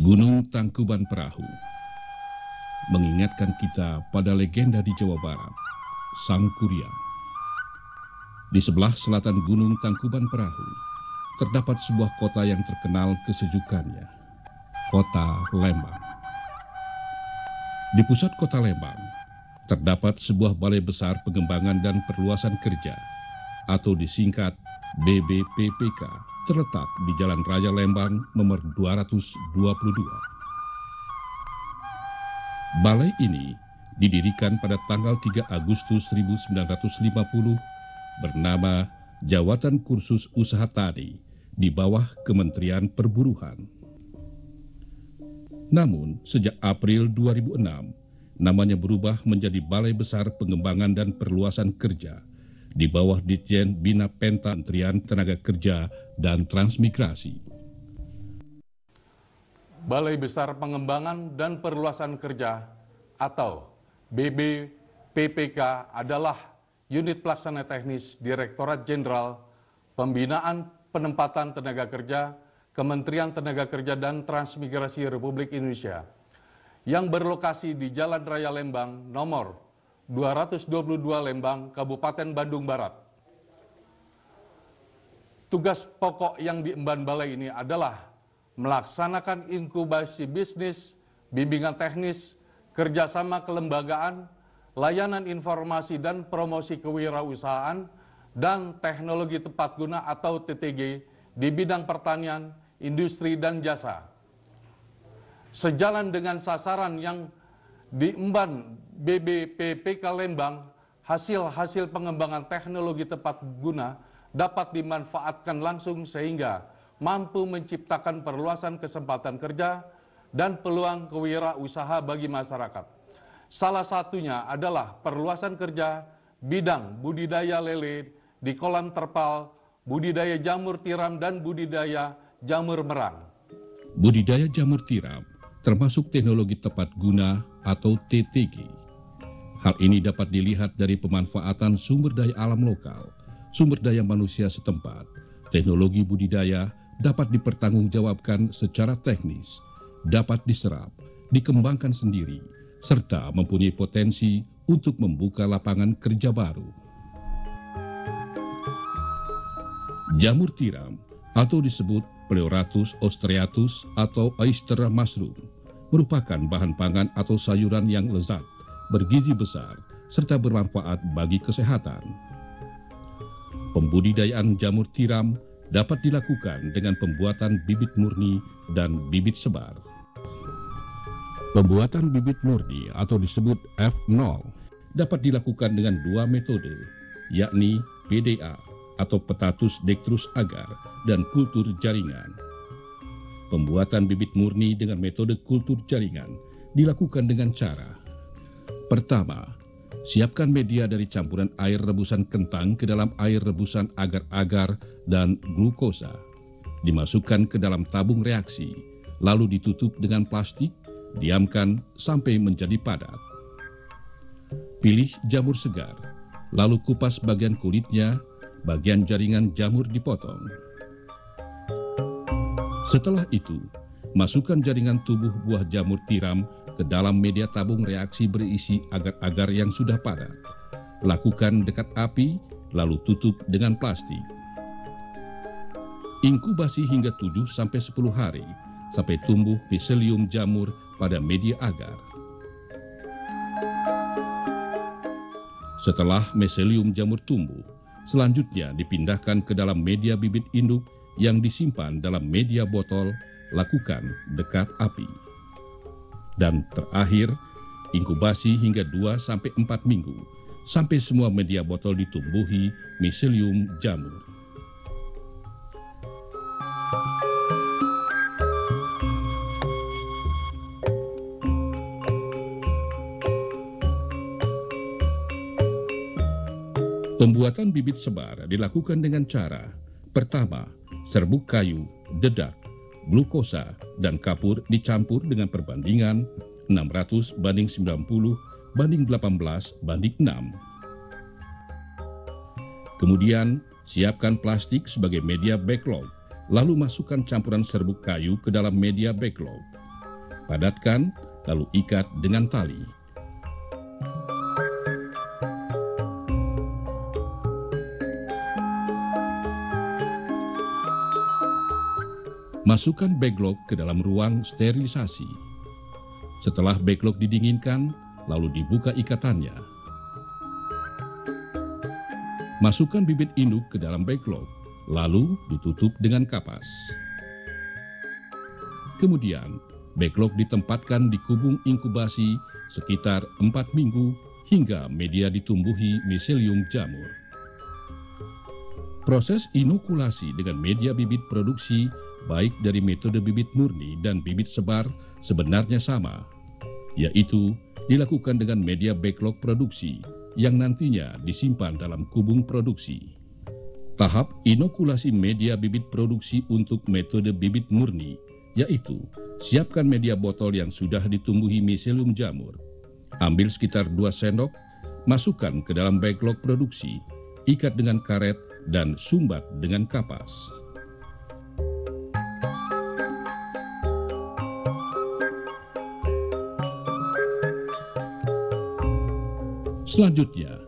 Gunung Tangkuban Perahu mengingatkan kita pada legenda di Jawa Barat, Sang Kuryang. Di sebelah selatan Gunung Tangkuban Perahu, terdapat sebuah kota yang terkenal kesejukannya, Kota Lembang. Di pusat Kota Lembang, terdapat sebuah balai besar pengembangan dan perluasan kerja, atau disingkat BBPPK, terletak di Jalan Raya Lembang nomor 222. Balai ini didirikan pada tanggal 3 Agustus 1950 bernama Jawatan Kursus Usaha Tani di bawah Kementerian Perburuhan. Namun, sejak April 2006, namanya berubah menjadi Balai Besar Pengembangan dan Perluasan Kerja di bawah Ditjen Bina Penta Kementerian Tenaga Kerja dan Transmigrasi. Balai Besar Pengembangan dan Perluasan Kerja atau BBPPK adalah unit pelaksana teknis Direktorat Jenderal Pembinaan Penempatan Tenaga Kerja Kementerian Tenaga Kerja dan Transmigrasi Republik Indonesia yang berlokasi di Jalan Raya Lembang nomor 222 Lembang, Kabupaten Bandung Barat. Tugas pokok yang diemban balai ini adalah melaksanakan inkubasi bisnis, bimbingan teknis, kerjasama kelembagaan, layanan informasi dan promosi kewirausahaan, dan teknologi tepat guna atau TTG di bidang pertanian, industri, dan jasa. Sejalan dengan sasaran yang diemban BBPPK Lembang, hasil-hasil pengembangan teknologi tepat guna dapat dimanfaatkan langsung sehingga mampu menciptakan perluasan kesempatan kerja dan peluang kewirausaha bagi masyarakat. Salah satunya adalah perluasan kerja bidang budidaya lele di kolam terpal, budidaya jamur tiram, dan budidaya jamur merang. Budidaya jamur tiram termasuk teknologi tepat guna atau TTG. Hal ini dapat dilihat dari pemanfaatan sumber daya alam lokal, sumber daya manusia setempat. Teknologi budidaya dapat dipertanggungjawabkan secara teknis, dapat diserap, dikembangkan sendiri, serta mempunyai potensi untuk membuka lapangan kerja baru. Jamur tiram atau disebut Pleuratus ostreatus atau oyster mushroom merupakan bahan pangan atau sayuran yang lezat, bergizi besar, serta bermanfaat bagi kesehatan. Pembudidayaan jamur tiram dapat dilakukan dengan pembuatan bibit murni dan bibit sebar. Pembuatan bibit murni atau disebut F0 dapat dilakukan dengan dua metode, yakni PDA atau Petatus Dextrus agar dan kultur jaringan. Pembuatan bibit murni dengan metode kultur jaringan dilakukan dengan cara: pertama, siapkan media dari campuran air rebusan kentang ke dalam air rebusan agar-agar dan glukosa. Dimasukkan ke dalam tabung reaksi, lalu ditutup dengan plastik, diamkan sampai menjadi padat. Pilih jamur segar, lalu kupas bagian kulitnya, bagian jaringan jamur dipotong. Setelah itu, masukkan jaringan tubuh buah jamur tiram ke dalam media tabung reaksi berisi agar-agar yang sudah padat. Lakukan dekat api, lalu tutup dengan plastik. Inkubasi hingga 7-10 hari, sampai tumbuh miselium jamur pada media agar. Setelah miselium jamur tumbuh, selanjutnya dipindahkan ke dalam media bibit induk yang disimpan dalam media botol, lakukan dekat api. Dan terakhir, inkubasi hingga 2-4 minggu, sampai semua media botol ditumbuhi miselium jamur. Pembuatan bibit sebar dilakukan dengan cara: pertama, serbuk kayu, dedak, glukosa, dan kapur dicampur dengan perbandingan 600:90:18:6. Kemudian, siapkan plastik sebagai media backlog, lalu masukkan campuran serbuk kayu ke dalam media backlog. Padatkan, lalu ikat dengan tali. Masukkan backlog ke dalam ruang sterilisasi. Setelah backlog didinginkan, lalu dibuka ikatannya. Masukkan bibit induk ke dalam backlog, lalu ditutup dengan kapas. Kemudian, backlog ditempatkan di kubung inkubasi sekitar 4 minggu hingga media ditumbuhi miselium jamur. Proses inokulasi dengan media bibit produksi baik dari metode bibit murni dan bibit sebar sebenarnya sama, yaitu dilakukan dengan media backlog produksi yang nantinya disimpan dalam kubung produksi. Tahap inokulasi media bibit produksi untuk metode bibit murni, yaitu siapkan media botol yang sudah ditumbuhi miselium jamur. Ambil sekitar 2 sendok, masukkan ke dalam backlog produksi, ikat dengan karet dan sumbat dengan kapas. Selanjutnya,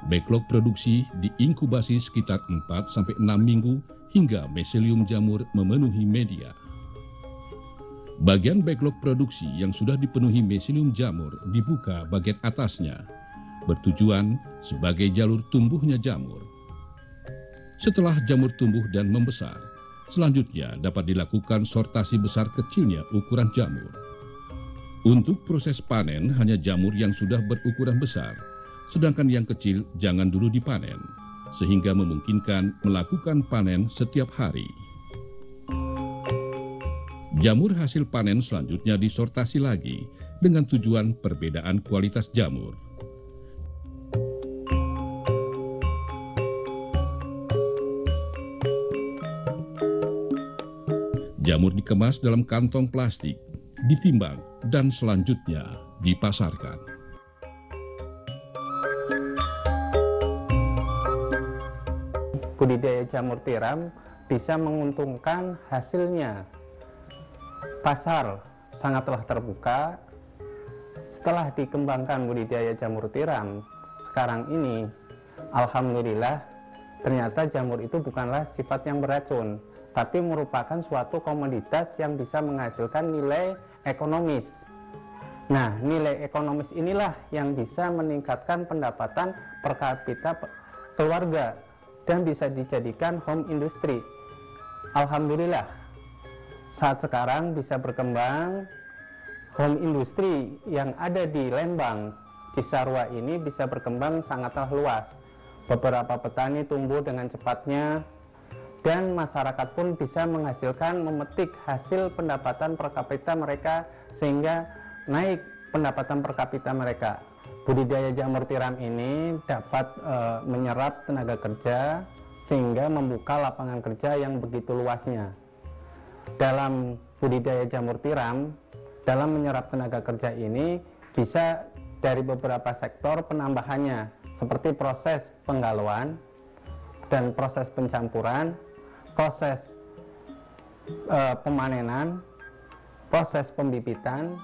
backlog produksi diinkubasi sekitar 4-6 minggu hingga miselium jamur memenuhi media. Bagian backlog produksi yang sudah dipenuhi miselium jamur dibuka bagian atasnya, bertujuan sebagai jalur tumbuhnya jamur. Setelah jamur tumbuh dan membesar, selanjutnya dapat dilakukan sortasi besar kecilnya ukuran jamur. Untuk proses panen hanya jamur yang sudah berukuran besar, sedangkan yang kecil jangan dulu dipanen, sehingga memungkinkan melakukan panen setiap hari. Jamur hasil panen selanjutnya disortasi lagi dengan tujuan perbedaan kualitas jamur. Jamur dikemas dalam kantong plastik, ditimbang, dan selanjutnya dipasarkan. Budidaya jamur tiram bisa menguntungkan hasilnya. Pasar sangatlah terbuka. Setelah dikembangkan budidaya jamur tiram, sekarang ini alhamdulillah ternyata jamur itu bukanlah sifat yang beracun, tapi merupakan suatu komoditas yang bisa menghasilkan nilai ekonomis. Nah, nilai ekonomis inilah yang bisa meningkatkan pendapatan per kapita keluarga dan bisa dijadikan home industry. Alhamdulillah, saat sekarang bisa berkembang home industry yang ada di Lembang, Cisarua ini bisa berkembang sangatlah luas. Beberapa petani tumbuh dengan cepatnya dan masyarakat pun bisa menghasilkan memetik hasil pendapatan per kapita mereka sehingga naik pendapatan per kapita mereka. Budidaya jamur tiram ini dapat menyerap tenaga kerja sehingga membuka lapangan kerja yang begitu luasnya. Dalam budidaya jamur tiram, dalam menyerap tenaga kerja ini bisa dari beberapa sektor penambahannya, seperti proses penggalauan dan proses pencampuran, proses pemanenan, proses pembibitan,